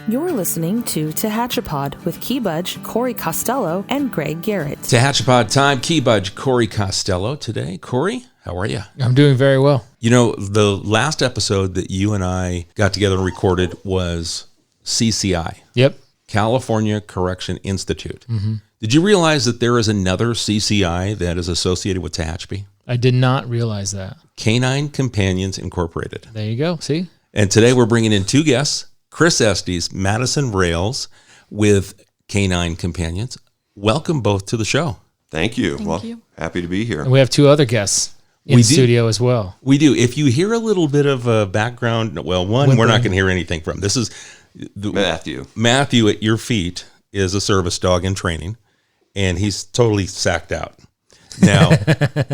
You're listening to Tehachapod with Key Budge, Corey Costello, and Greg Garrett. Tehachapod time, Key Budge, Corey Costello today. Corey, how are you? I'm doing very well. You know, the last episode that you and I got together and recorded was CCI. Yep. California Correction Institute. Mm-hmm. Did you realize that there is another CCI that is associated with Tehachapi? I did not realize that. Canine Companions Incorporated. There you go. See? And today we're bringing in two guests, Chris Estes, Madison Rails with Canine Companions. Welcome both to the show. Thank you. Thank you. Happy to be here. And we have two other guests in the studio as well. We do. If you hear a little bit of a background, well, one, we're not going to hear anything from. This is Matthew. Matthew at your feet is a service dog in training, and he's totally sacked out. Now,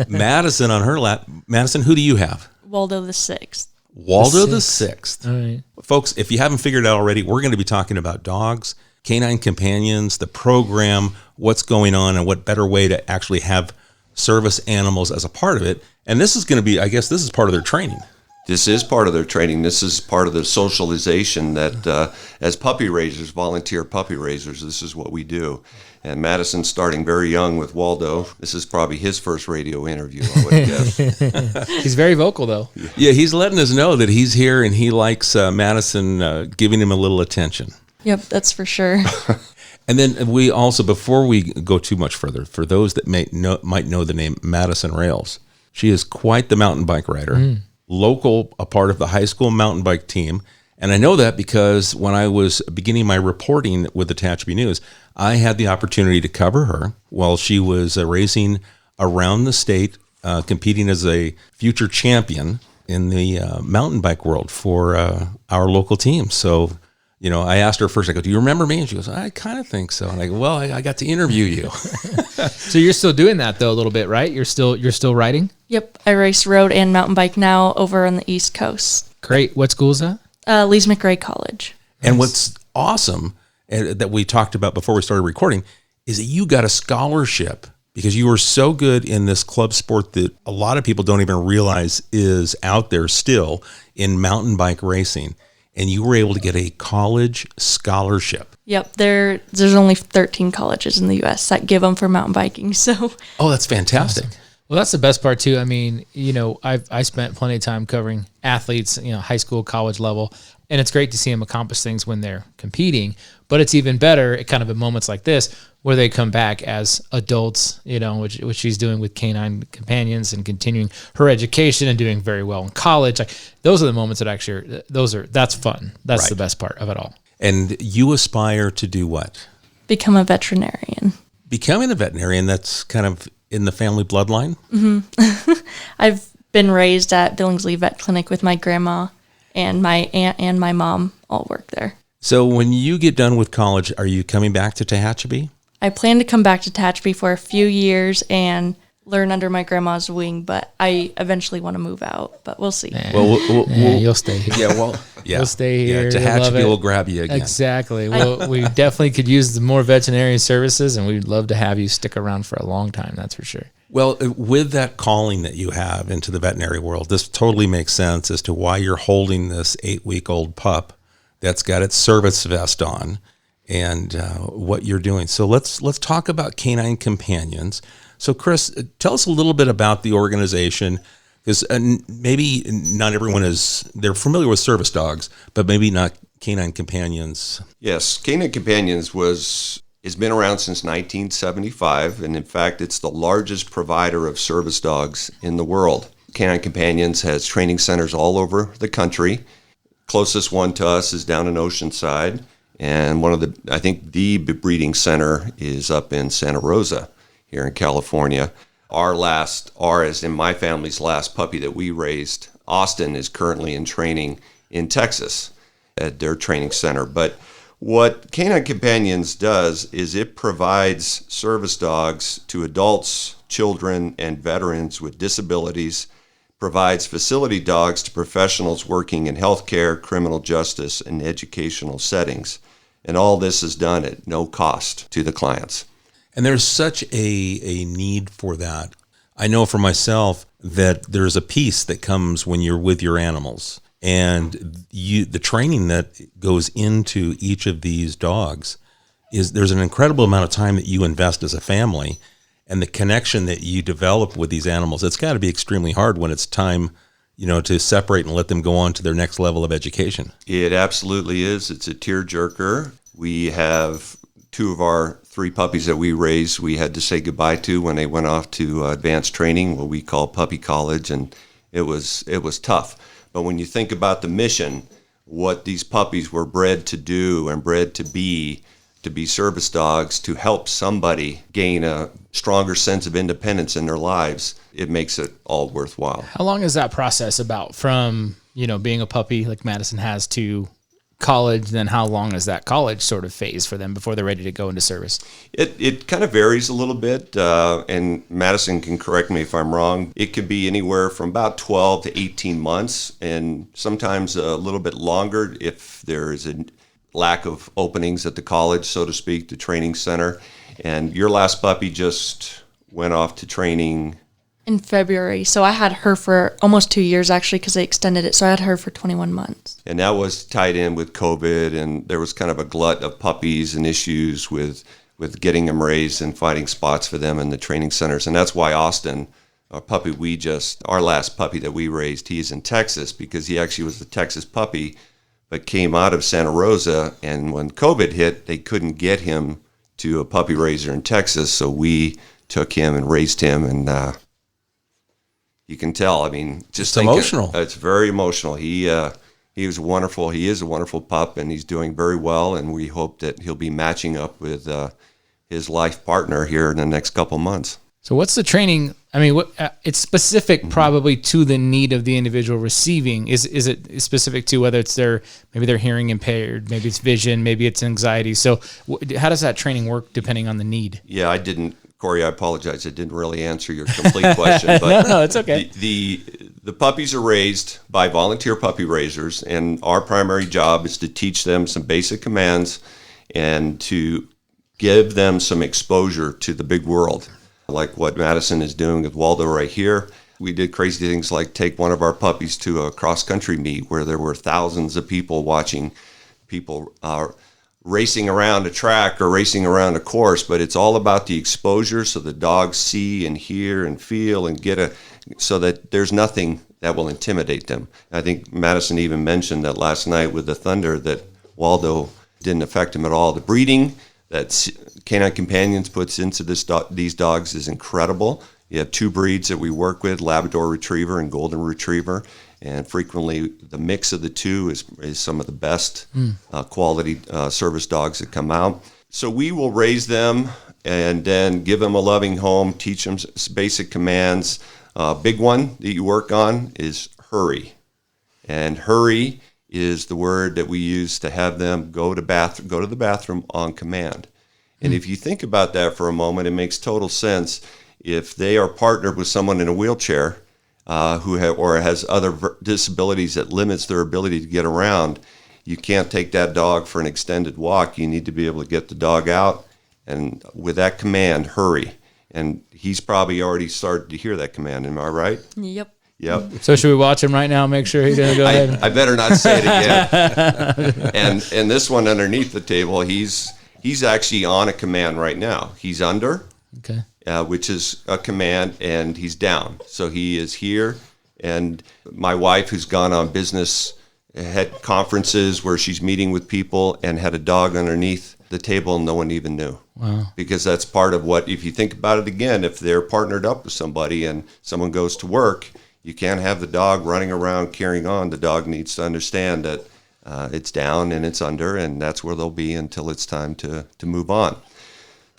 Madison on her lap. Madison, who do you have? Waldo the Sixth. Waldo the Sixth. All right. Folks, if you haven't figured it out already, we're going to be talking about dogs, canine companions, the program, what's going on, and what better way to actually have service animals as a part of it. And this is going to be, I guess, this is part of their training. This is part of their training. This is part of the socialization that as puppy raisers, volunteer puppy raisers, this is what we do. And Madison's starting very young with Waldo. This is probably his first radio interview, I would guess. He's very vocal, though. Yeah, he's letting us know that he's here and he likes Madison giving him a little attention. Yep, that's for sure. And then we also, before we go too much further, for those that might know the name Madison Rails, she is quite the mountain bike rider, local, a part of the high school mountain bike team. And I know that because when I was beginning my reporting with the Tehachapi News, I had the opportunity to cover her while she was racing around the state, competing as a future champion in the mountain bike world for our local team. So, you know, I asked her first, I go, do you remember me? And she goes, I kind of think so. And I go, well, I got to interview you. So you're still doing that, though, a little bit, right? You're still riding? Yep, I race road and mountain bike now over on the East Coast. Great. What school is that? Lee's McRae College. And what's awesome that we talked about before we started recording is that you got a scholarship because you were so good in this club sport that a lot of people don't even realize is out there still in mountain bike racing. And you were able to get a college scholarship. Yep, there's only 13 colleges in the U.S. that give them for mountain biking. So. Oh, that's fantastic. Awesome. Well, that's the best part, too. I mean, you know, I spent plenty of time covering athletes, you know, high school, college level, and it's great to see them accomplish things when they're competing. But it's even better at kind of at moments like this where they come back as adults, you know, which she's doing with Canine Companions and continuing her education and doing very well in college. Like those are the moments that actually that's fun. That's right. The best part of it all. And you aspire to do what? Become a veterinarian. Becoming a veterinarian, that's kind of in the family bloodline? Mm-hmm. I've been raised at Billingsley Vet Clinic with my grandma, and my aunt and my mom all work there. So when you get done with college, are you coming back to Tehachapi? I plan to come back to Tehachapi for a few years and learn under my grandma's wing, but I eventually want to move out, but we'll see. Well, you'll stay here. Yeah, we'll stay here. Yeah, Tehachapi will grab you again. Exactly. Well, we definitely could use more veterinary services, and we'd love to have you stick around for a long time, that's for sure. Well, with that calling that you have into the veterinary world, this totally makes sense as to why you're holding this 8-week-old pup that's got its service vest on and what you're doing. So let's talk about Canine Companions. So, Chris, tell us a little bit about the organization, because maybe not everyone they're familiar with service dogs, but maybe not Canine Companions. Yes, Canine Companions has been around since 1975, and in fact, it's the largest provider of service dogs in the world. Canine Companions has training centers all over the country. Closest one to us is down in Oceanside, and I think the breeding center is up in Santa Rosa here in California. As in my family's last puppy that we raised, Austin, is currently in training in Texas at their training center. But what Canine Companions does is it provides service dogs to adults, children, and veterans with disabilities, provides facility dogs to professionals working in healthcare, criminal justice, and educational settings. And all this is done at no cost to the clients. And there's such a need for that. I know for myself that there's a peace that comes when you're with your animals. And the training that goes into each of these dogs there's an incredible amount of time that you invest as a family, and the connection that you develop with these animals. It's got to be extremely hard when it's time, to separate and let them go on to their next level of education. It absolutely is. It's a tearjerker. We have 2 of our 3 puppies that we raised, we had to say goodbye to when they went off to advanced training, what we call puppy college, and it was tough. But when you think about the mission, what these puppies were bred to do and bred to be service dogs, to help somebody gain a stronger sense of independence in their lives, it makes it all worthwhile. How long is that process about from, being a puppy like Madison has to college? Then how long is that college sort of phase for them before they're ready to go into service? It kind of varies a little bit, and Madison can correct me if I'm wrong. It can be anywhere from about 12 to 18 months, and sometimes a little bit longer if there is a lack of openings at the college, so to speak, the training center. And your last puppy just went off to training in February. So I had her for almost 2 years, actually, because they extended it. So I had her for 21 months. And that was tied in with COVID, and there was kind of a glut of puppies and issues with getting them raised and finding spots for them in the training centers. And that's why Austin, our last puppy that we raised, he's in Texas, because he actually was a Texas puppy, but came out of Santa Rosa. And when COVID hit, they couldn't get him to a puppy raiser in Texas. So we took him and raised him, and you can tell. I mean, just emotional. It's very emotional. He was wonderful. He is a wonderful pup, and he's doing very well. And we hope that he'll be matching up with his life partner here in the next couple months. So what's the training? I mean, it's specific probably to the need of the individual receiving. Is it specific to whether it's maybe they're hearing impaired, maybe it's vision, maybe it's anxiety? So how does that training work depending on the need? Yeah, Corey, I apologize. I didn't really answer your complete question. But no, it's okay. The puppies are raised by volunteer puppy raisers, and our primary job is to teach them some basic commands and to give them some exposure to the big world, like what Madison is doing with Waldo right here. We did crazy things like take one of our puppies to a cross-country meet where there were thousands of people watching people racing around a track or racing around a course, but it's all about the exposure so the dogs see and hear and feel and so that there's nothing that will intimidate them. I think Madison even mentioned that last night with the Thunder that Waldo didn't affect him at all. The breeding that Canine Companions puts into these dogs is incredible. You have 2 breeds that we work with, Labrador Retriever and Golden Retriever, and frequently the mix of the 2 is some of the best quality service dogs that come out. So we will raise them and then give them a loving home, teach them basic commands. Big one that you work on is hurry. And hurry is the word that we use to have them go to the bathroom on command. And if you think about that for a moment, it makes total sense. If they are partnered with someone in a wheelchair who has other disabilities that limits their ability to get around, you can't take that dog for an extended walk. You need to be able to get the dog out, and with that command, hurry. And he's probably already started to hear that command. Am I right? Yep. Yep. So should we watch him right now? Make sure he doesn't go ahead. I better not say it again. And this one underneath the table, he's actually on a command right now. He's under, okay, which is a command, and he's down. So he is here. And my wife, who's gone on business, had conferences where she's meeting with people and had a dog underneath the table and no one even knew. Wow. Because that's part of what, if you think about it again, if they're partnered up with somebody and someone goes to work, you can't have the dog running around carrying on. The dog needs to understand that it's down and it's under, and that's where they'll be until it's time to move on.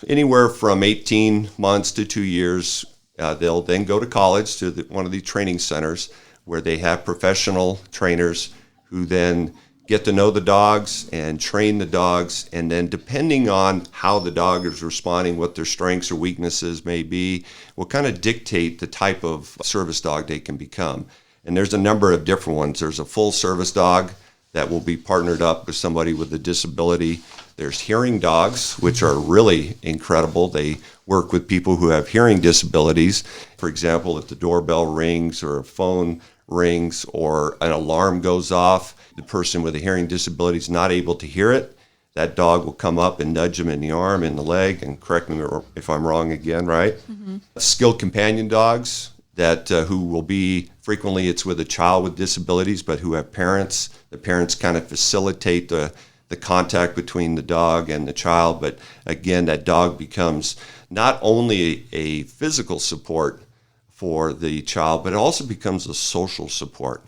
Anywhere from 18 months to 2 years, they'll then go to college to one of the training centers where they have professional trainers who then get to know the dogs and train the dogs, and then depending on how the dog is responding, what their strengths or weaknesses may be, will kind of dictate the type of service dog they can become. And there's a number of different ones. There's a full service dog that will be partnered up with somebody with a disability. There's hearing dogs, which are really incredible. They work with people who have hearing disabilities. For example, if the doorbell rings or a phone rings or an alarm goes off, the person with a hearing disability is not able to hear it, that dog will come up and nudge them in the arm, in the leg, and correct me if I'm wrong again, right? Mm-hmm. Skilled companion dogs that who will be, frequently it's with a child with disabilities, but who have parents. The parents kind of facilitate the contact between the dog and the child, but again, that dog becomes not only a physical support for the child, but it also becomes a social support.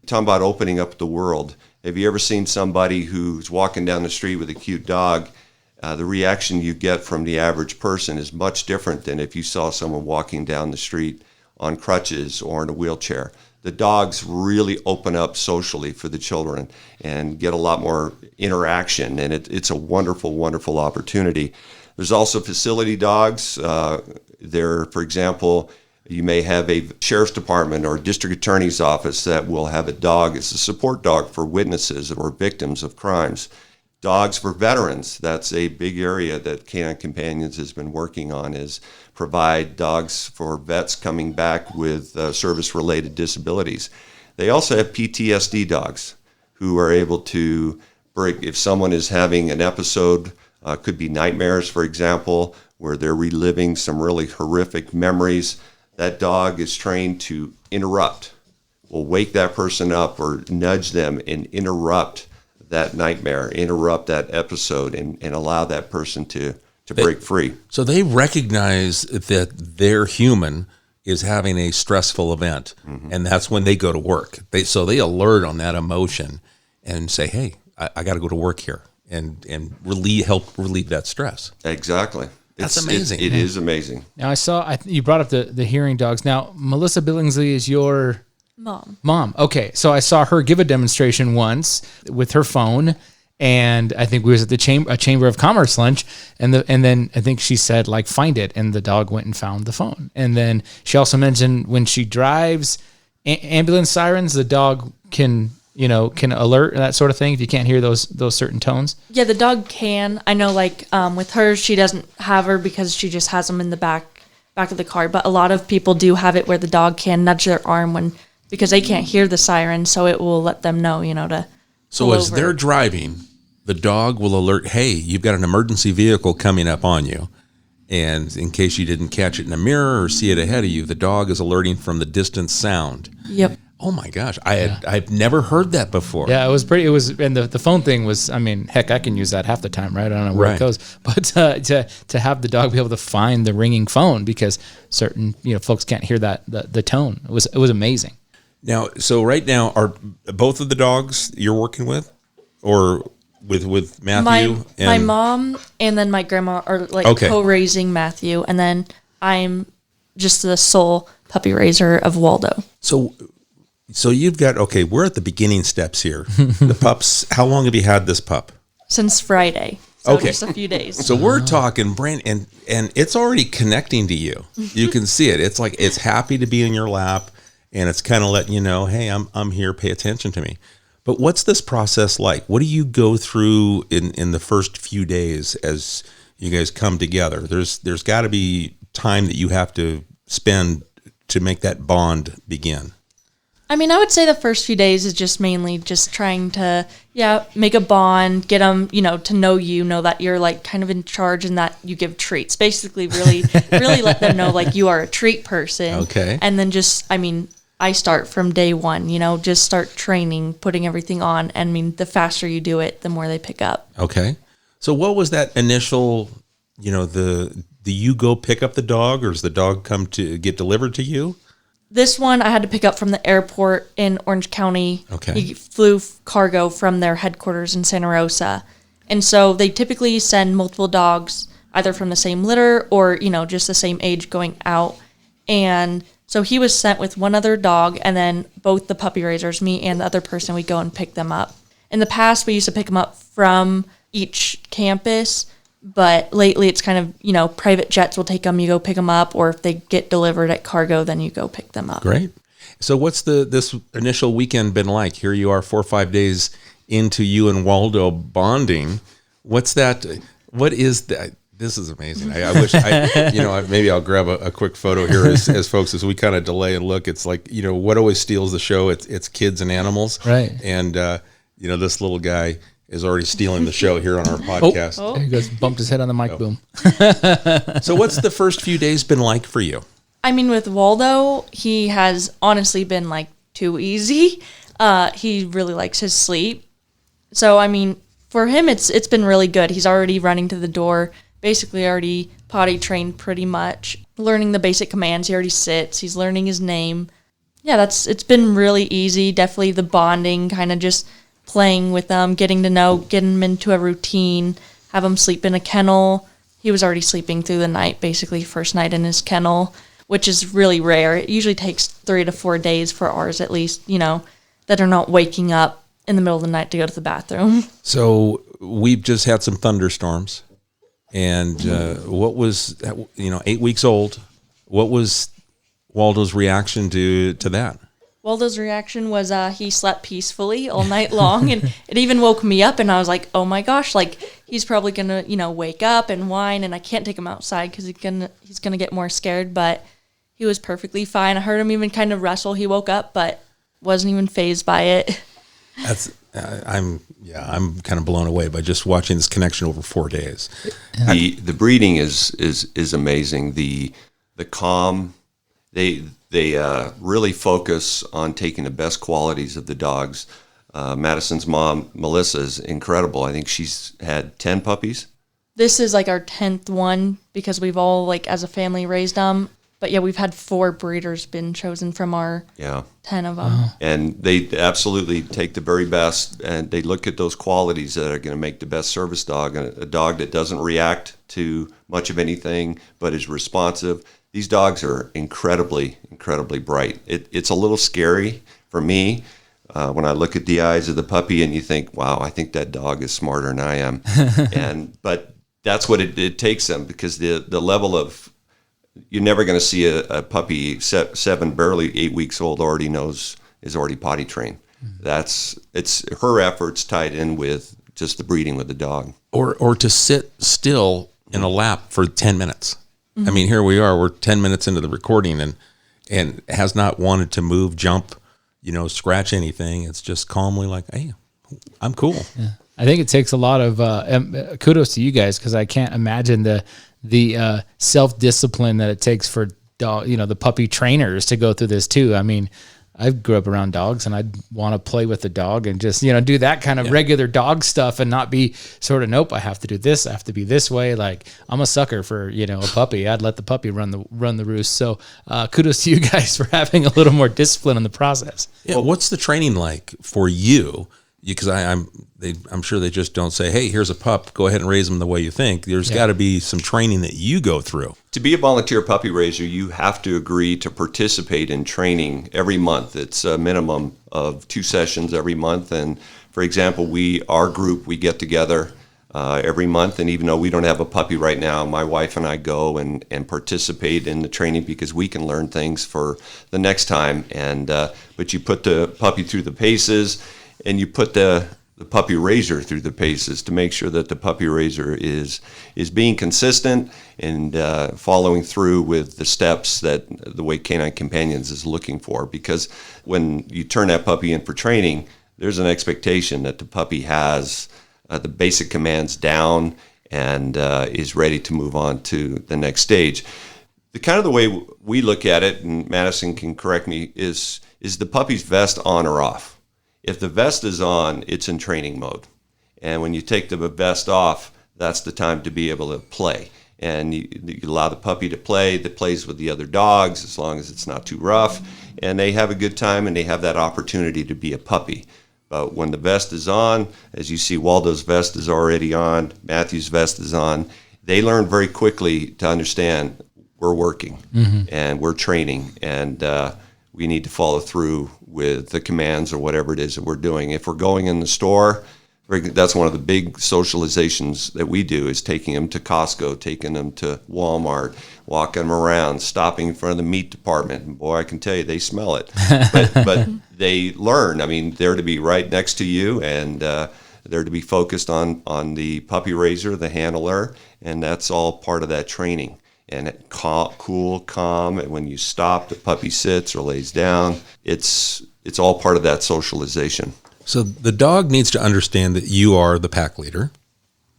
Talking about opening up the world. Have you ever seen somebody who's walking down the street with a cute dog? The reaction you get from the average person is much different than if you saw someone walking down the street on crutches or in a wheelchair. The dogs really open up socially for the children and get a lot more interaction, and it's a wonderful, wonderful opportunity. There's also facility dogs. There, for example, you may have a sheriff's department or district attorney's office that will have a dog as a support dog for witnesses or victims of crimes. Dogs for veterans, that's a big area that Canine Companions has been working on, is provide dogs for vets coming back with service-related disabilities. They also have PTSD dogs who are able to break, if someone is having an episode, could be nightmares, for example, where they're reliving some really horrific memories. That dog is trained to interrupt, will wake that person up or nudge them and interrupt that nightmare, interrupt that episode, and allow that person to break free. So they recognize that their human is having a stressful event, and that's when they go to work. So they alert on that emotion and say, hey, I got to go to work here, and help relieve that stress. Exactly. That's amazing. It is amazing. Now you brought up the hearing dogs. Now Melissa Billingsley is your mom. Okay, so I saw her give a demonstration once with her phone, and I think we was at the Chamber of Commerce lunch, and then I think she said, like, find it, and the dog went and found the phone. And then she also mentioned when she drives ambulance sirens, the dog can alert, that sort of thing, if you can't hear those certain tones. Yeah, the dog can. I know, like, with her, she doesn't have her because she just has them in the back of the car. But a lot of people do have it where the dog can nudge their arm because they can't hear the siren, so it will let them know, to. So as they're driving, the dog will alert, hey, you've got an emergency vehicle coming up on you. And in case you didn't catch it in a mirror or see it ahead of you, the dog is alerting from the distant sound. Yep. Oh my gosh, I've never heard that before. Yeah, and the phone thing was, I mean, heck, I can use that half the time, right? I don't know where it goes, but to have the dog be able to find the ringing phone because certain folks can't hear the tone, it was amazing. Now, so right now, are both of the dogs you're working with, or with Matthew? My mom and then my grandma are co-raising Matthew, and then I'm just the sole puppy raiser of Waldo. So you've got, we're at the beginning steps here. The pups, how long have you had this pup? Since Friday. So just a few days. So we're talking brain, and it's already connecting to you. You can see it. It's like it's happy to be in your lap, and it's kind of letting you know, hey, I'm here, pay attention to me. But what's this process like? What do you go through in the first few days as you guys come together? There's got to be time that you have to spend to make that bond begin. I mean, I would say the first few days is just mainly just trying to, make a bond, get them, to know that you're like kind of in charge and that you give treats. Basically, really let them know like you are a treat person. Okay. And then I start from day one, just start training, putting everything on. And I mean, the faster you do it, the more they pick up. Okay. So what was that initial, do you go pick up the dog, or does the dog come to get delivered to you? This one I had to pick up from the airport in Orange County. Okay. He flew cargo from their headquarters in Santa Rosa. And so they typically send multiple dogs, either from the same litter or, just the same age going out. And so he was sent with one other dog, and then both the puppy raisers, me and the other person, we go and pick them up. In the past, we used to pick them up from each campus, but lately it's kind of, private jets will take them, you go pick them up, or if they get delivered at cargo, then you go pick them up. Great. So what's this initial weekend been like? Here you are 4 or 5 days into you and Waldo bonding. What is that? This is amazing. I wish maybe I'll grab a quick photo here as folks, as we kind of delay and look. It's like, what always steals the show? It's kids and animals. Right. And, this little guy is already stealing the show here on our podcast. There he goes, bumped his head on the mic, boom. So what's the first few days been like for you? I mean, with Waldo, he has honestly been like too easy. He really likes his sleep. So, I mean, for him, it's been really good. He's already running to the door, basically already potty trained pretty much, learning the basic commands. He already sits. He's learning his name. Yeah, it's been really easy. Definitely the bonding, kind of just playing with them, getting him into a routine, have him sleep in a kennel. He was already sleeping through the night, basically first night in his kennel, which is really rare. It usually takes 3 to 4 days for ours, at least, that are not waking up in the middle of the night to go to the bathroom. So we've just had some thunderstorms. And what was, 8 weeks old, what was Waldo's reaction to that? Waldo's reaction was he slept peacefully all night long, and it even woke me up, and I was like, oh my gosh, like he's probably going to, wake up and whine, and I can't take him outside because he's gonna get more scared, but he was perfectly fine. I heard him even kind of wrestle. He woke up, but wasn't even fazed by it. I'm kind of blown away by just watching this connection over 4 days. The breeding is amazing. The calm, they really focus on taking the best qualities of the dogs. Madison's mom, Melissa, is incredible. I think she's had 10 puppies. This is like our 10th one because we've all as a family raised them. But yeah, we've had 4 breeders been chosen from our 10 of them. Wow. And they absolutely take the very best, and they look at those qualities that are going to make the best service dog, a dog that doesn't react to much of anything but is responsive. These dogs are incredibly, incredibly bright. It's a little scary for me when I look at the eyes of the puppy and you think, wow, I think that dog is smarter than I am. But that's what it takes them, because the level of, you're never going to see a puppy 7, barely 8 weeks old is already potty trained. It's her efforts tied in with just the breeding with the dog. Or to sit still in a lap for 10 minutes. Mm-hmm. I mean, here we are, we're 10 minutes into the recording and has not wanted to move, jump, scratch anything. It's just calmly like, hey, I'm cool. Yeah. I think it takes a lot of kudos to you guys, because I can't imagine the self-discipline that it takes for the puppy trainers to go through this too. I mean, I grew up around dogs, and I'd want to play with the dog and just, do that kind of regular dog stuff and not be sort of, nope, I have to do this. I have to be this way. Like, I'm a sucker for, a puppy. I'd let the puppy run the roost. So kudos to you guys for having a little more discipline in the process. Yeah. What's the training like for you? Because I'm sure they just don't say, hey, here's a pup, go ahead and raise them the way you think. There's got to be some training that you go through. To be a volunteer puppy raiser, you have to agree to participate in training every month. It's a minimum of 2 sessions every month. And for example, our group, we get together every month. And even though we don't have a puppy right now, my wife and I go and participate in the training, because we can learn things for the next time. And but you put the puppy through the paces, and you put the puppy raiser through the paces to make sure that the puppy raiser is being consistent and following through with the steps that the way Canine Companions is looking for. Because when you turn that puppy in for training, there's an expectation that the puppy has the basic commands down and is ready to move on to the next stage. The way we look at it, and Madison can correct me, is the puppy's vest on or off? If the vest is on, it's in training mode. And when you take the vest off, that's the time to be able to play. And you allow the puppy to play, that plays with the other dogs, as long as it's not too rough. And they have a good time, and they have that opportunity to be a puppy. But when the vest is on, as you see, Waldo's vest is already on, Matthew's vest is on, they learn very quickly to understand we're working and we're training, and we need to follow through with the commands or whatever it is that we're doing. If we're going in the store, that's one of the big socializations that we do, is taking them to Costco, taking them to Walmart, walking them around, stopping in front of the meat department. And boy, I can tell you, they smell it. But they learn. I mean, they're to be right next to you, and They're to be focused on the puppy raiser, the handler, and that's all part of that training. And cool, calm, and when you stop, the puppy sits or lays down. It's all part of that socialization. So the dog needs to understand that you are the pack leader,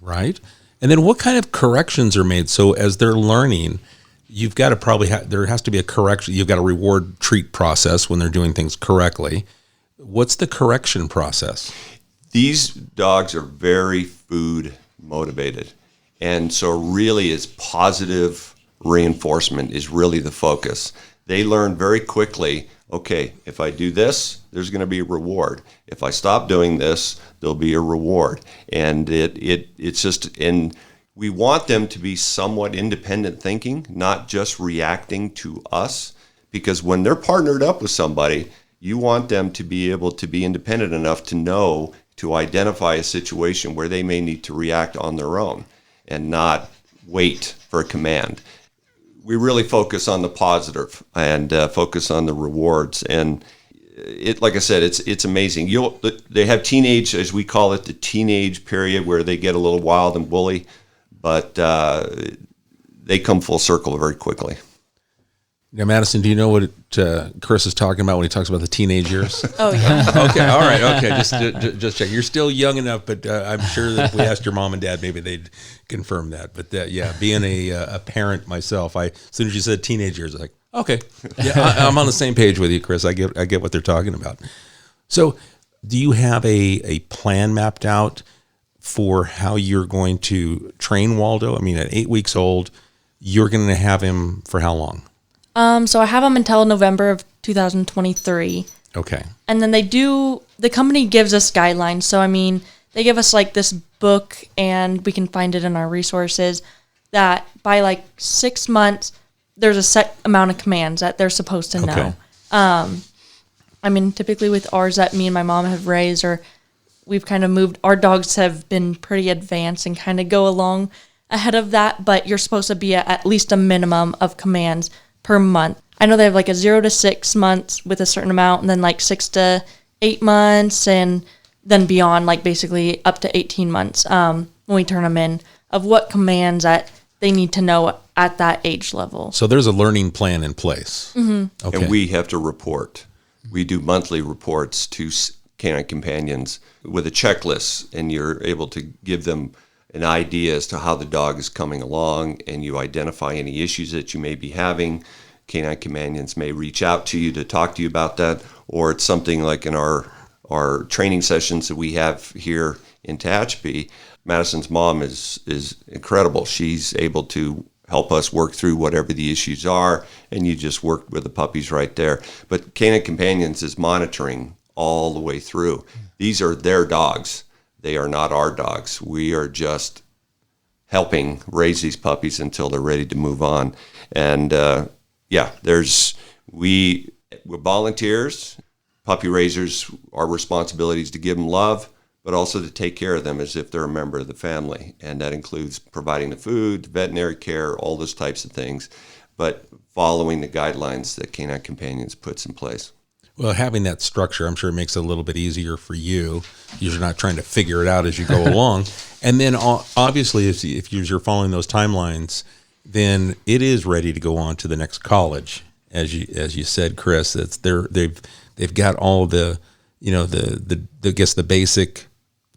right? And then what kind of corrections are made? So as they're learning, you've got to probably there has to be a correction. You've got a reward treat process when they're doing things correctly. What's the correction process? These dogs are very food motivated. And so really it's positive reinforcement is really the focus. They learn very quickly, okay, if I do this, there's going to be a reward. If I stop doing this, there'll be a reward. And it's just, and we want them to be somewhat independent thinking, not just reacting to us, because when they're partnered up with somebody, you want them to be able to be independent enough to know, to identify a situation where they may need to react on their own and not wait for a command. We really focus on the positive and focus on the rewards. And it, like I said, it's amazing. They have teenage, as we call it, the teenage period where they get a little wild and woolly, but they come full circle very quickly. Now, Madison, do you know what Chris is talking about when he talks about the teenage years? Oh, yeah. Okay, all right, okay, just check. You're still young enough, but I'm sure that if we asked your mom and dad, maybe they'd confirm that. But yeah, being a parent myself, as soon as you said teenage years, I was like, okay, yeah, I'm on the same page with you, Chris. I get what they're talking about. So, do you have a plan mapped out for how you're going to train Waldo? I mean, at 8 weeks old, you're going to have him for how long? So I have them until November of 2023. Okay. And then the company gives us guidelines. So, I mean, they give us like this book and we can find it in our resources that by like 6 months, there's a set amount of commands that they're supposed to know. I mean, typically with ours that me and my mom have raised, or we've kind of moved, our dogs have been pretty advanced and kind of go along ahead of that, but you're supposed to be at least a minimum of commands per month. I know they have like a 0 to 6 months with a certain amount, and then like 6 to 8 months, and then beyond, like basically up to 18 months when we turn them in, of what commands that they need to know at that age level. So there's a learning plan in place. Mm-hmm. Okay. And we have to report. We do monthly reports to Canine Companions with a checklist, and you're able to give them an idea as to how the dog is coming along, and you identify any issues that you may be having. Canine Companions may reach out to you to talk to you about that, or it's something like in our training sessions that we have here in Tehachapi. Madison's mom is incredible. She's able to help us work through whatever the issues are, and you just work with the puppies right there. But Canine Companions is monitoring all the way through. These are their dogs. They are not our dogs. We are just helping raise these puppies until they're ready to move on. And we're volunteers, puppy raisers. Our responsibility is to give them love, but also to take care of them as if they're a member of the family. And that includes providing the food, veterinary care, all those types of things, but following the guidelines that Canine Companions puts in place. Well, having that structure, I'm sure it makes it a little bit easier for you. You're not trying to figure it out as you go along. And then obviously, if you're following those timelines, then it is ready to go on to the next college. As you said, Chris, they've got all the the basic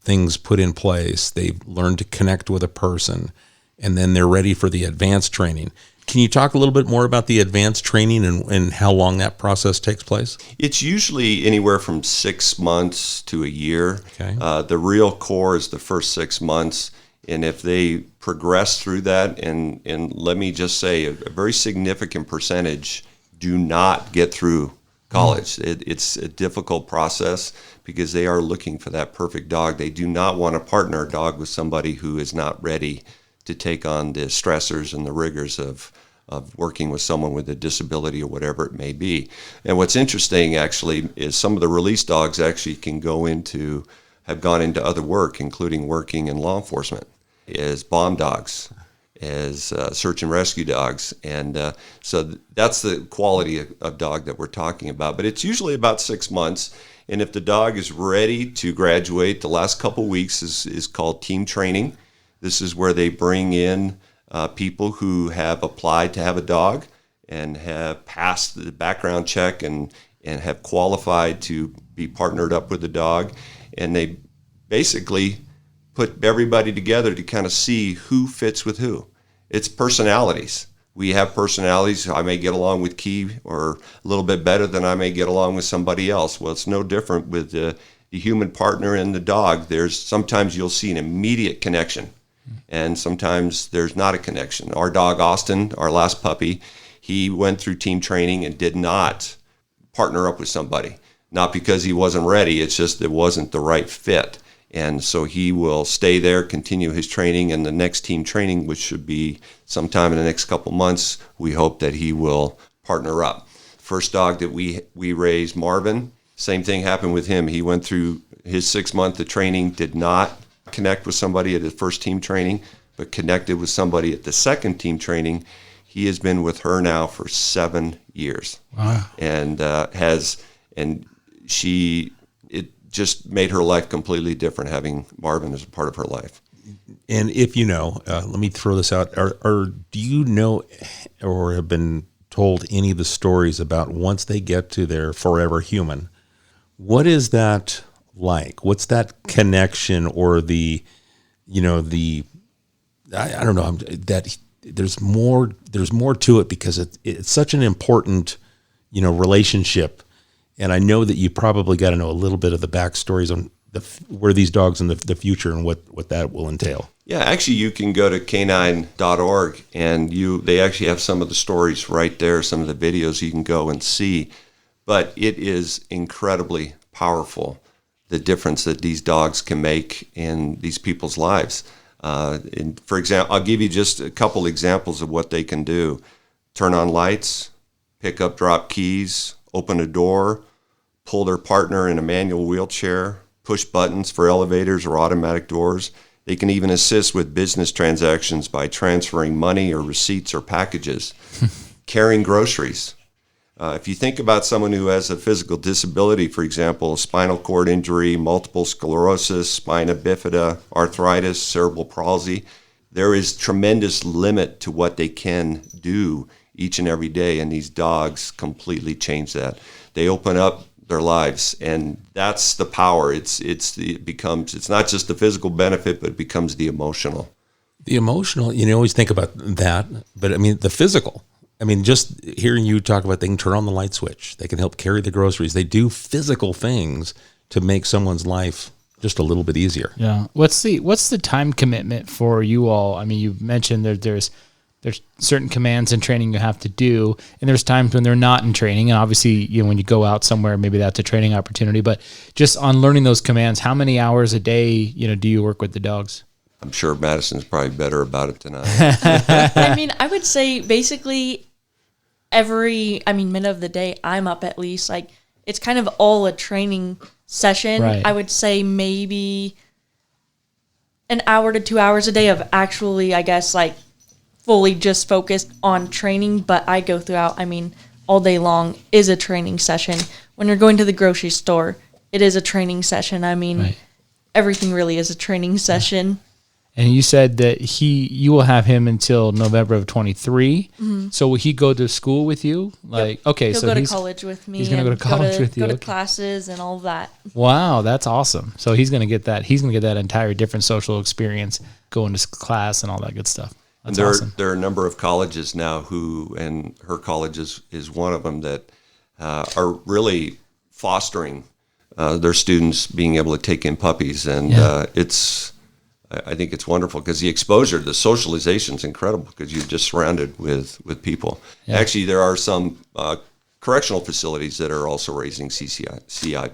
things put in place. They've learned to connect with a person, and then they're ready for the advanced training. Can you talk a little bit more about the advanced training and how long that process takes place? It's usually anywhere from 6 months to a year. Okay. The real core is the first 6 months. And if they progress through that, and let me just say, a very significant percentage do not get through college. It's a difficult process because they are looking for that perfect dog. They do not want to partner a dog with somebody who is not ready to take on the stressors and the rigors of working with someone with a disability or whatever it may be. And what's interesting actually is some of the release dogs actually have gone into other work, including working in law enforcement as bomb dogs, as search and rescue dogs. And so that's the quality of dog that we're talking about. But it's usually about 6 months. And if the dog is ready to graduate, the last couple weeks is called team training. This is where they bring in people who have applied to have a dog and have passed the background check and have qualified to be partnered up with the dog. And they basically put everybody together to kind of see who fits with who. It's personalities. We have personalities. I may get along with Key or a little bit better than I may get along with somebody else. Well, it's no different with the human partner and the dog. Sometimes you'll see an immediate connection, and sometimes there's not a connection. Our dog, Austin, our last puppy, he went through team training and did not partner up with somebody. Not because he wasn't ready, it's just it wasn't the right fit. And so he will stay there, continue his training, and the next team training, which should be sometime in the next couple months, we hope that he will partner up. First dog that we raised, Marvin, same thing happened with him. He went through his 6 month of training, did not connect with somebody at his first team training, but connected with somebody at the second team training. He has been with her now for 7 years. Wow. And it just made her life completely different having Marvin as a part of her life. And if you know, let me throw this out. Do you know or have been told any of the stories about once they get to their forever human, what is that like? What's that connection or I don't know, that there's more to it because it's such an important, relationship. And I know that you probably got to know a little bit of the backstories on where these dogs in the future and what that will entail. Yeah, actually, you can go to canine.org and they actually have some of the stories right there, some of the videos you can go and see. But it is incredibly powerful, the difference that these dogs can make in these people's lives. For example, I'll give you just a couple examples of what they can do. Turn on lights, pick up drop keys, open a door, pull their partner in a manual wheelchair, push buttons for elevators or automatic doors. They can even assist with business transactions by transferring money or receipts or packages, carrying groceries. If you think about someone who has a physical disability, for example, spinal cord injury, multiple sclerosis, spina bifida, arthritis, cerebral palsy, there is tremendous limit to what they can do each and every day, and these dogs completely change that. They open up their lives, and that's the power. It's not just the physical benefit, but it becomes the emotional. The emotional, you always think about that, but I mean the physical. I mean, just hearing you talk about they can turn on the light switch, they can help carry the groceries. They do physical things to make someone's life just a little bit easier. Yeah. What's the time commitment for you all? I mean, you mentioned there's certain commands and training you have to do, and there's times when they're not in training. And obviously, when you go out somewhere, maybe that's a training opportunity. But just on learning those commands, how many hours a day, do you work with the dogs? I'm sure Madison's probably better about it than I am. I mean, I would say basically minute of the day I'm up at least. Like, it's kind of all a training session. Right. I would say maybe an hour to 2 hours a day of actually, I guess, like, fully just focused on training, but I go throughout, all day long is a training session. When you're going to the grocery store, it is a training session. Right. Everything really is a training session. And you said that you will have him until November of 23. Mm-hmm. So will he go to school with you? Yep. Okay, he'll go to college with me. He's going to go to college with you. Go to classes and all that. Wow, that's awesome. So he's going to get that. He's going to get that entire different social experience, going to class and all that good stuff. That's awesome. There are a number of colleges now and her college is one of them that are really fostering their students being able to take in puppies. And I think it's wonderful because the exposure, the socialization is incredible because you're just surrounded with people. Yeah. Actually, there are some correctional facilities that are also raising CI,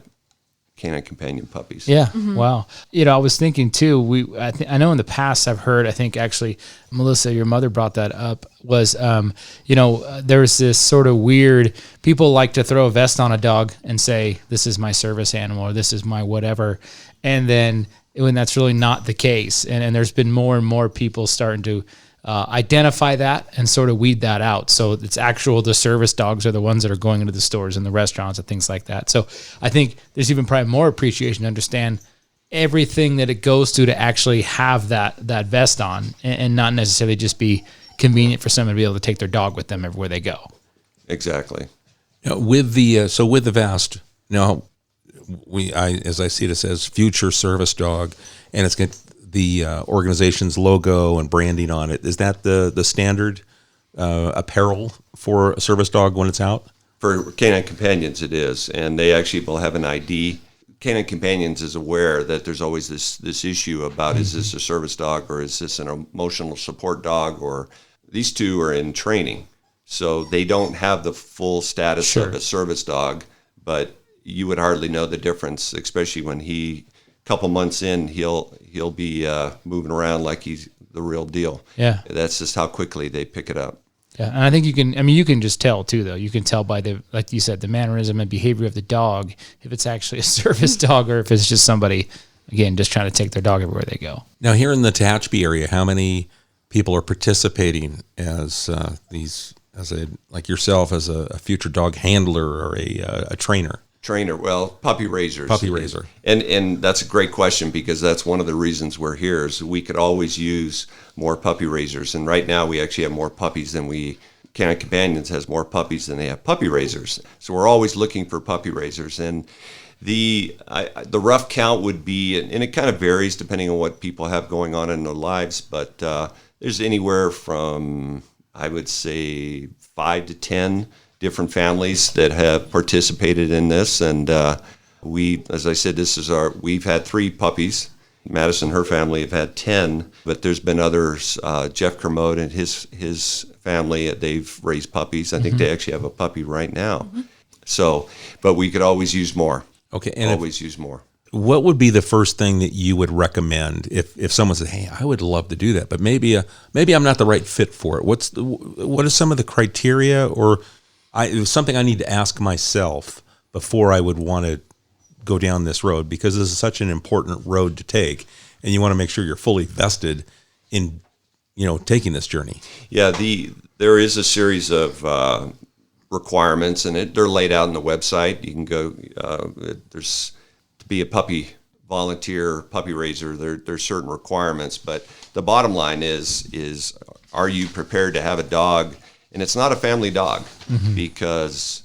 canine companion puppies. Yeah. Mm-hmm. Wow. I was thinking too, I know in the past I've heard, I think actually Melissa, your mother brought that up, was, there's this sort of weird, people like to throw a vest on a dog and say, this is my service animal or this is my whatever. And then when that's really not the case. And there's been more and more people starting to identify that and sort of weed that out. So it's the service dogs are the ones that are going into the stores and the restaurants and things like that. So I think there's even probably more appreciation to understand everything that it goes to actually have that vest on, and not necessarily just be convenient for someone to be able to take their dog with them everywhere they go. Exactly. Now, with the vest, now as I see it, it says future service dog, and it's got the organization's logo and branding on it. Is that the standard apparel for a service dog when it's out? For Canine Companions, it is, and they actually will have an ID. Canine Companions is aware that there's always this issue about, is this a service dog or is this an emotional support dog, or these two are in training. So they don't have the full status of a service dog, but you would hardly know the difference, especially when a couple months in, he'll be moving around like he's the real deal. Yeah. That's just how quickly they pick it up. Yeah, and I think you can just tell too, though. You can tell by like you said, the mannerism and behavior of the dog, if it's actually a service dog or if it's just somebody, again, just trying to take their dog everywhere they go. Now, here in the Tehachapi area, how many people are participating as like yourself, as a future dog handler or a trainer? Well, puppy raisers. Puppy raiser. And that's a great question, because that's one of the reasons we're here, is we could always use more puppy raisers. And right now we actually have more puppies than Canine Companions has more puppies than they have puppy raisers. So we're always looking for puppy raisers. And the rough count would be, and it kind of varies depending on what people have going on in their lives, but there's anywhere from, I would say, 5 to 10 different families that have participated in this. And as I said, we've had 3 puppies. Madison and her family have had 10, but there's been others. Jeff Kermode and his family, they've raised puppies. I think they actually have a puppy right now. Mm-hmm. So, but we could always use more. Okay. And use more. What would be the first thing that you would recommend if someone said, "Hey, I would love to do that, but maybe I'm not the right fit for it"? What are some of the criteria, or it was something I need to ask myself before I would want to go down this road, because this is such an important road to take, and you want to make sure you're fully vested in, taking this journey. Yeah, there is a series of requirements, and they're laid out on the website. You can go. There's to be a puppy volunteer, puppy raiser. There's certain requirements, but the bottom line is are you prepared to have a dog? And it's not a family dog, because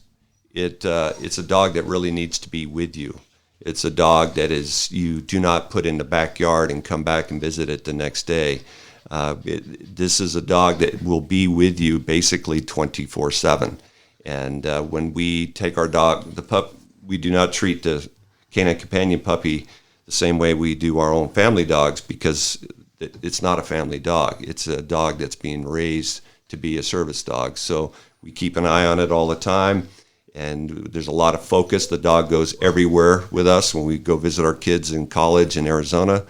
it's a dog that really needs to be with you. It's a dog that you do not put in the backyard and come back and visit it the next day. This is a dog that will be with you basically 24/7. And when we take our dog, the pup, we do not treat the Canine Companion puppy the same way we do our own family dogs, because it's not a family dog. It's a dog that's being raised to be a service dog. So we keep an eye on it all the time, and there's a lot of focus. The dog goes everywhere with us. When we go visit our kids in college in Arizona,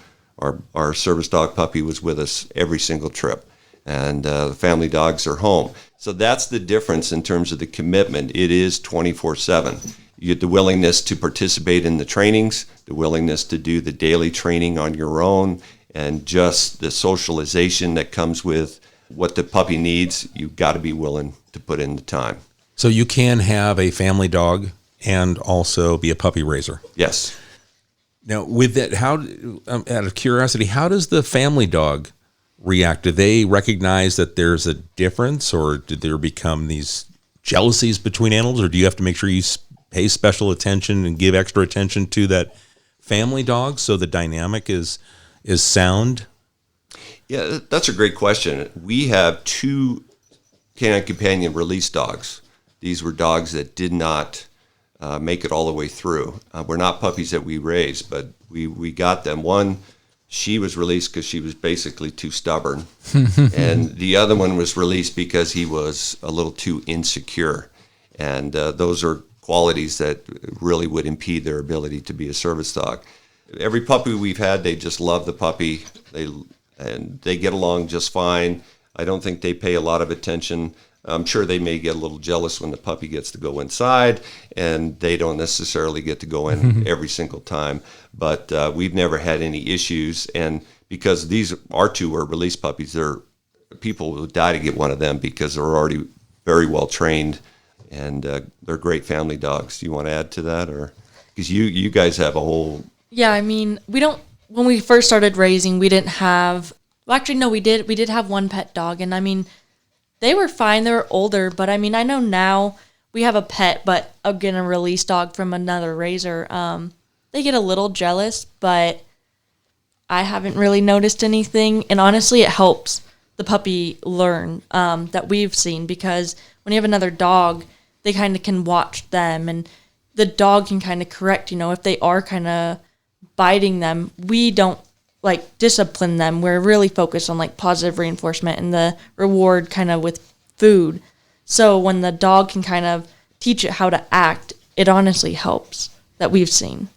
our service dog puppy was with us every single trip, and the family dogs are home. So that's the difference in terms of the commitment. It is 24/7. You get the willingness to participate in the trainings, the willingness to do the daily training on your own, and just the socialization that comes with what the puppy needs. You've got to be willing to put in the time. So you can have a family dog and also be a puppy raiser. Yes. Now, with that, out of curiosity, how does the family dog react? Do they recognize that there's a difference, or did there become these jealousies between animals, or do you have to make sure you pay special attention and give extra attention to that family dog so the dynamic is sound? Yeah, that's a great question. We have 2 Canine Companion release dogs. These were dogs that did not make it all the way through. We're not puppies that we raised, but we got them. One, she was released because she was basically too stubborn, and the other one was released because he was a little too insecure. And those are qualities that really would impede their ability to be a service dog. Every puppy we've had, they just love the puppy. They get along just fine. I don't think they pay a lot of attention. I'm sure they may get a little jealous when the puppy gets to go inside, and they don't necessarily get to go in every single time. But we've never had any issues, and because our 2 are release puppies, they're people would die to get one of them because they're already very well trained, and they're great family dogs. Do you want to add to that, or because you guys have a whole? Yeah, I mean, we don't. When we first started raising, we didn't have. Well, actually, no, we did. We did have one pet dog, and I mean, they were fine. They were older, but I mean, I know now we have a pet, but again, a release dog from another raiser. They get a little jealous, but I haven't really noticed anything. And honestly, it helps the puppy learn that we've seen, because when you have another dog, they kind of can watch them, and the dog can kind of correct, if they are kind of biting them. We don't like discipline them. We're really focused on like positive reinforcement and the reward kind of with food. So when the dog can kind of teach it how to act, it honestly helps that we've seen.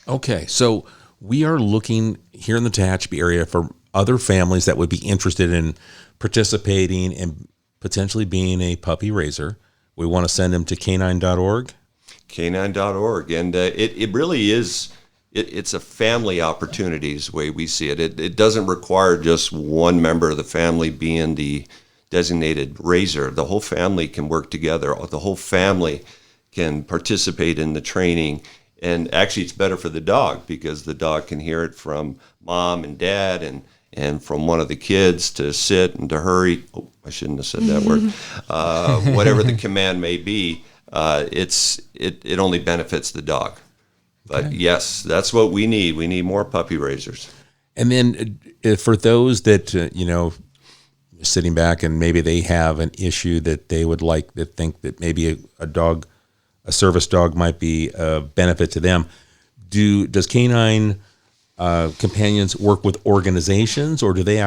Okay, so we are looking here in the Tehachapi area for other families that would be interested in participating and potentially being a puppy raiser. We want to send them to canine.org. Canine.org. And it really is, it's a family opportunity is the way we see it. It doesn't require just one member of the family being the designated raiser. The whole family can work together. The whole family can participate in the training. And actually, it's better for the dog because the dog can hear it from mom and dad and from one of the kids to sit and to hurry. Oh, I shouldn't have said that word. Whatever the command may be, it only benefits the dog. But okay. Yes, that's what we need. We need more puppy raisers. And then for those that, sitting back and maybe they have an issue that they would like to think that maybe a service dog might be a benefit to them. Does Canine Companions work with organizations, or are they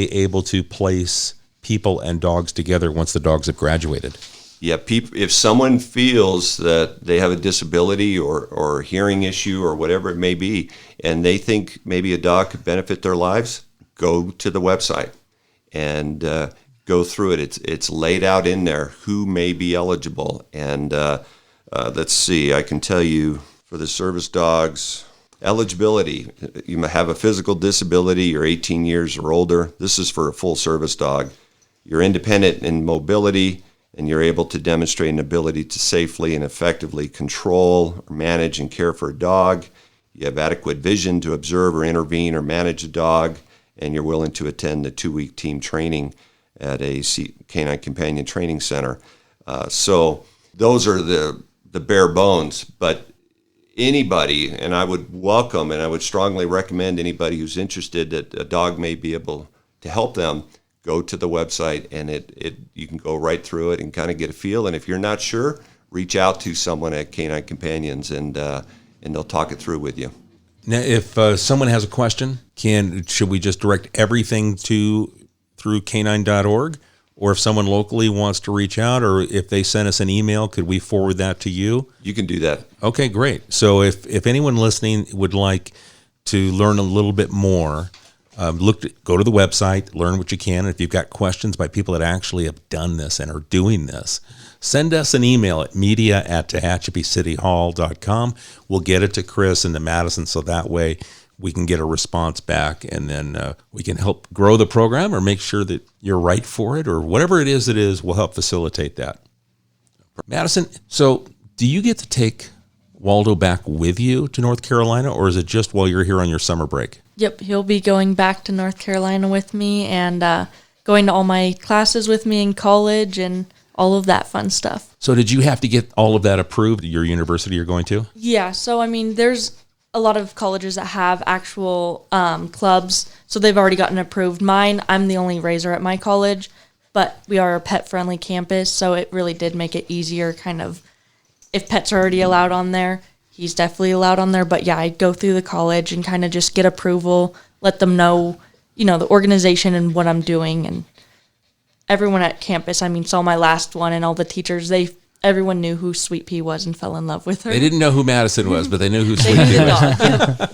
able to place people and dogs together once the dogs have graduated? Yeah, if someone feels that they have a disability or hearing issue or whatever it may be, and they think maybe a dog could benefit their lives, go to the website and go through it. It's laid out in there who may be eligible. And let's see, I can tell you for the service dogs, eligibility, you have a physical disability, you're 18 years or older. This is for a full service dog. You're independent in mobility, and you're able to demonstrate an ability to safely and effectively control or manage and care for a dog. You have adequate vision to observe or intervene or manage a dog, and you're willing to attend the 2-week team training at a Canine Companion Training Center. So those are the bare bones, but anybody, and I would welcome and I would strongly recommend anybody who's interested that a dog may be able to help them, go to the website, and you can go right through it and kind of get a feel. And if you're not sure, reach out to someone at Canine Companions, and they'll talk it through with you. Now, if someone has a question, should we just direct everything through canine.org? Or if someone locally wants to reach out, or if they send us an email, could we forward that to you? You can do that. Okay, great. So if anyone listening would like to learn a little bit more, go to the website, learn what you can. And if you've got questions by people that actually have done this and are doing this, send us an email at media@tehachapicityhall.com. We'll get it to Chris and to Madison, so that way we can get a response back, and then we can help grow the program or make sure that you're right for it, or whatever it is, we'll help facilitate that. Madison, so do you get to take Waldo back with you to North Carolina, or is it just while you're here on your summer break? Yep, he'll be going back to North Carolina with me and going to all my classes with me in college and all of that fun stuff. So did you have to get all of that approved at your university you're going to? Yeah, so I mean, there's a lot of colleges that have actual clubs, so they've already gotten approved. Mine, I'm the only raiser at my college, but we are a pet-friendly campus, so it really did make it easier, kind of, if pets are already allowed on there, he's definitely allowed on there. But yeah, I go through the college and kind of just get approval, let them know, the organization and what I'm doing. And everyone at campus, saw my last one, and all the teachers, everyone knew who Sweet Pea was and fell in love with her. They didn't know who Madison was, but they knew who Sweet Pea was.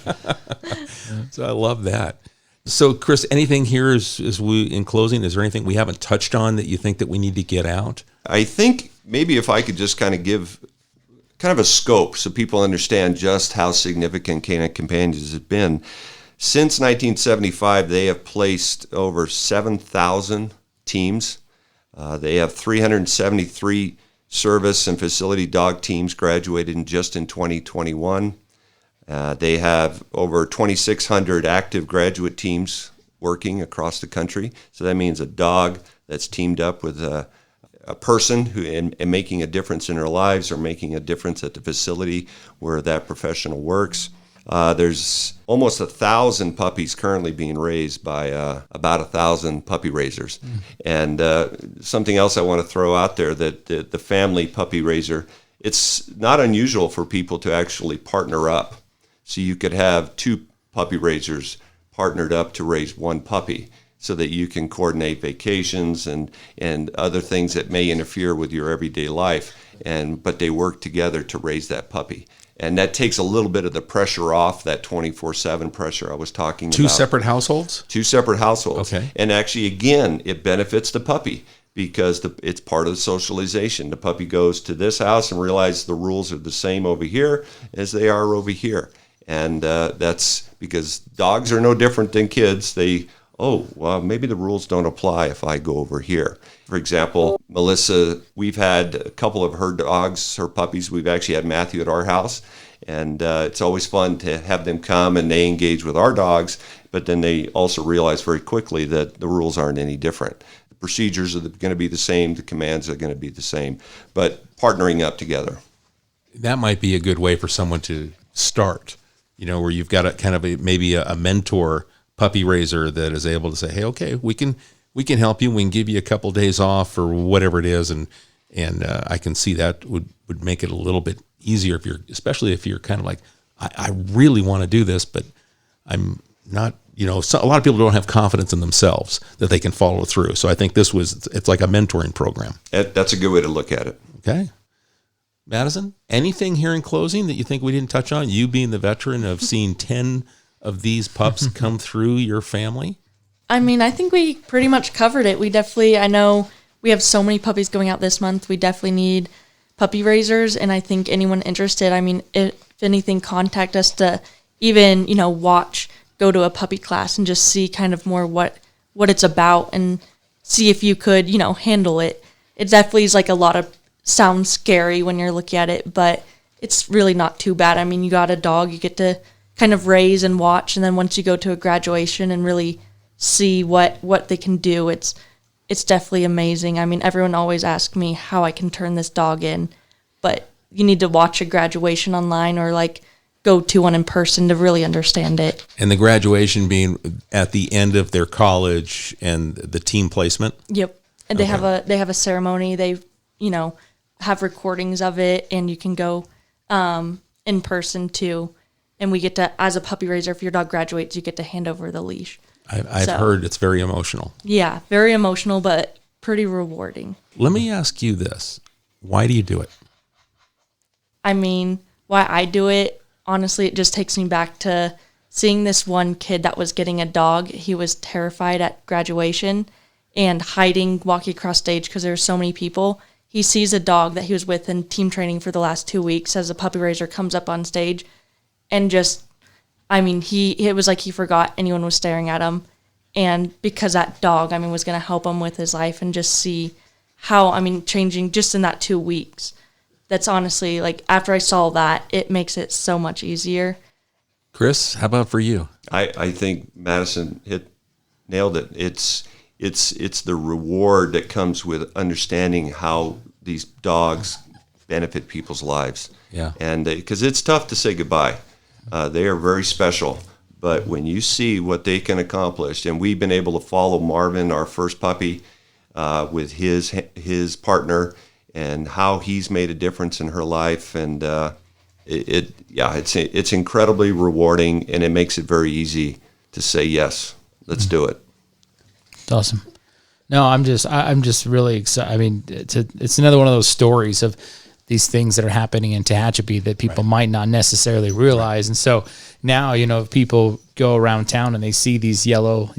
So I love that. So Chris, anything here in closing, is there anything we haven't touched on that you think that we need to get out? I think maybe if I could just kind of give kind of a scope so people understand just how significant Canine Companions has been. Since 1975, they have placed over 7,000 teams. They have 373 service and facility dog teams graduated just in 2021. They have over 2,600 active graduate teams working across the country. So that means a dog that's teamed up with a person who and making a difference in their lives or making a difference at the facility where that professional works. There's almost 1,000 puppies currently being raised by about 1,000 puppy raisers. And something else I want to throw out there, that the family puppy raiser, it's not unusual for people to actually partner up. So you could have 2 puppy raisers partnered up to raise 1 puppy so that you can coordinate vacations and other things that may interfere with your everyday life, but they work together to raise that puppy. And that takes a little bit of the pressure off, that 24/7 pressure I was talking about. 2 separate households? 2 separate households. Okay. And actually, again, it benefits the puppy because it's part of the socialization. The puppy goes to this house and realizes the rules are the same over here as they are over here. And that's because dogs are no different than kids. Well, maybe the rules don't apply if I go over here. For example, Melissa, we've had a couple of her dogs, her puppies. We've actually had Matthew at our house. And it's always fun to have them come and they engage with our dogs. But then they also realize very quickly that the rules aren't any different. The procedures are going to be the same. The commands are going to be the same. But partnering up together. That might be a good way for someone to start, where you've got maybe a mentor puppy raiser that is able to say, hey, okay, we can help you. We can give you a couple of days off or whatever it is. And I can see that would make it a little bit easier especially if you're kind of like, I really want to do this, but I'm not, a lot of people don't have confidence in themselves that they can follow through. So I think it's like a mentoring program. That's a good way to look at it. Okay. Madison, anything here in closing that you think we didn't touch on? You being the veteran of seeing 10 of these pups come through your family? I mean, I think we pretty much covered it. I know we have so many puppies going out this month. We definitely need puppy raisers, and I think anyone interested, if anything, contact us to even, go to a puppy class and just see kind of more what it's about and see if you could, handle it. It definitely is like a lot of sounds scary when you're looking at it, but it's really not too bad. You got a dog, you get to kind of raise and watch, and then once you go to a graduation and really see what they can do, it's definitely amazing. Everyone always asks me how I can turn this dog in, but you need to watch a graduation online or go to one in person to really understand it. And the graduation being at the end of their college and the team placement? Yep. And they have a ceremony. They, have recordings of it, and you can go in person too. And we get to, as a puppy raiser, if your dog graduates, you get to hand over the leash. I've heard it's very emotional. Yeah, very emotional, but pretty rewarding. Let me ask you this. Why do you do it? Why I do it, honestly, it just takes me back to seeing this one kid that was getting a dog. He was terrified at graduation and hiding, walking across stage because there were so many people. He sees a dog that he was with in team training for the last 2 weeks as a puppy raiser comes up on stage. And just, it was like he forgot anyone was staring at him. And because that dog, was going to help him with his life and just see how, changing just in that 2 weeks. That's honestly, after I saw that, it makes it so much easier. Chris, how about for you? I think Madison nailed it. It's the reward that comes with understanding how these dogs benefit people's lives. Yeah. And because it's tough to say goodbye. They are very special. But when you see what they can accomplish, and we've been able to follow Marvin, our first puppy, with his partner, and how he's made a difference in her life, and it's incredibly rewarding, and it makes it very easy to say yes, let's do it. It's awesome. No, I'm just really excited. It's another one of those stories of these things that are happening in Tehachapi that people might not necessarily realize. And so now, if people go around town and they see these yellow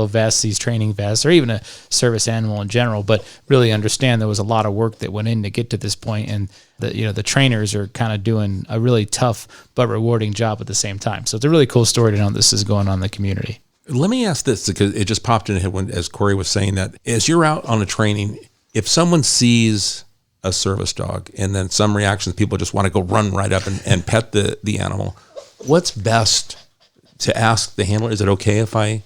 vests, these training vests, or even a service animal in general, but really understand there was a lot of work that went in to get to this point, and the trainers are kind of doing a really tough but rewarding job at the same time. So it's a really cool story to know this is going on in the community. Let me ask this, because it just popped in the head as Corey was saying that. As you're out on a training, if someone sees a service dog and then some reactions, people just want to go run right up and pet the animal, what's best to ask the handler? Is it okay if I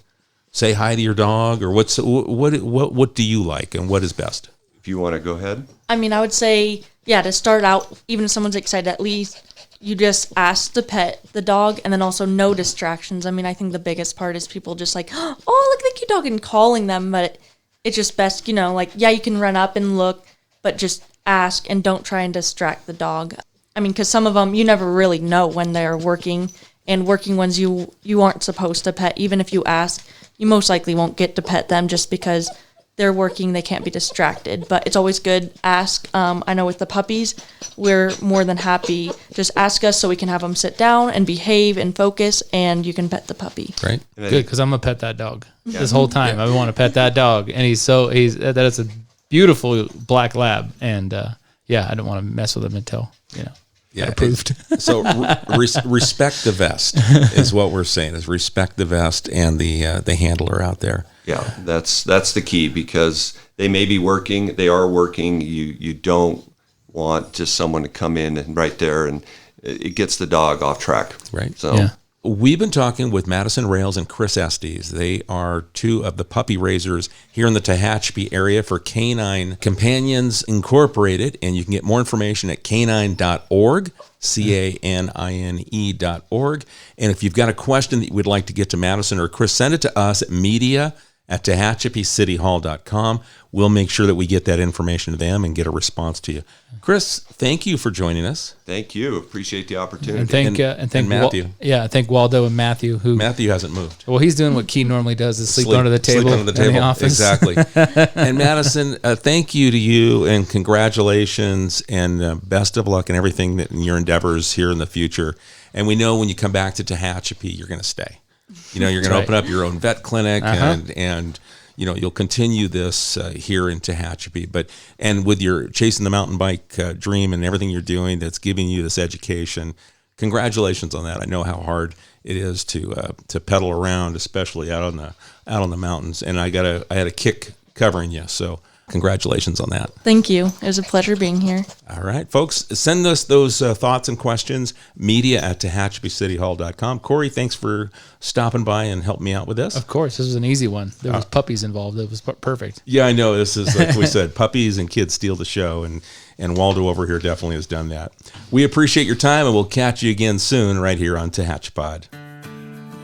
say hi to your dog, or what do you like, and what is best? If you want to go ahead. I mean, I would say, to start out, even if someone's excited, at least you just ask to pet the dog, and then also no distractions. I mean, I think the biggest part is people just like, oh, look at the cute dog, and calling them, but it's just best, you can run up and look, but just ask and don't try and distract the dog. I mean, because some of them, you never really know when they're working, and working ones you aren't supposed to pet. Even if you ask, you most likely won't get to pet them just because they're working, they can't be distracted. But it's always good, ask. I know with the puppies, we're more than happy. Just ask us so we can have them sit down and behave and focus, and you can pet the puppy. Right. Good, because I'm going to pet that dog. This whole time, I want to pet that dog. And he's that's a beautiful black lab. And I don't want to mess with him until, approved. So respect the vest is what we're saying, is respect the vest and the handler out there. Yeah, that's the key, because they may be working, they are working. You don't want just someone to come in and right there, and it gets the dog off track. Right. So we've been talking with Madison Rails and Chris Estes. They are two of the puppy raisers here in the Tehachapi area for Canine Companions Incorporated, and you can get more information at canine.org, canine.org. And if you've got a question that you would like to get to Madison or Chris, send it to us at media@TehachapiCityHall.com. We'll make sure that we get that information to them and get a response to you. Chris, thank you for joining us. Thank you. Appreciate the opportunity. And thank Matthew. Thank Waldo and Matthew. Matthew hasn't moved. Well, he's doing what Key normally does, is sleep under the table in the office. Exactly. And Madison, thank you to you, and congratulations, and best of luck in everything in your endeavors here in the future. And we know when you come back to Tehachapi, you're going to stay. You're going to open up your own vet clinic, and you'll continue this here in Tehachapi. And with your chasing the mountain bike dream and everything you're doing that's giving you this education, congratulations on that. I know how hard it is to pedal around, especially out on the mountains. And I had a kick covering you, so congratulations on that. Thank you. It was a pleasure being here. All right, folks, send us those thoughts and questions, media@TehachapiCityHall.com. Corey, thanks for stopping by and helping me out with this. Of course, this was an easy one. There was puppies involved. It was perfect. Yeah, I know. This is, like we said, puppies and kids steal the show, and Waldo over here definitely has done that. We appreciate your time, and we'll catch you again soon right here on Tehachapod.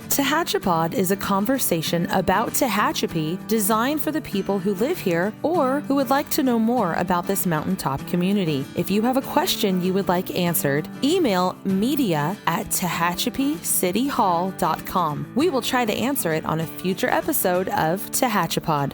Tehachapod is a conversation about Tehachapi designed for the people who live here or who would like to know more about this mountaintop community. If you have a question you would like answered, email media@TehachapiCityHall.com. We will try to answer it on a future episode of Tehachapod.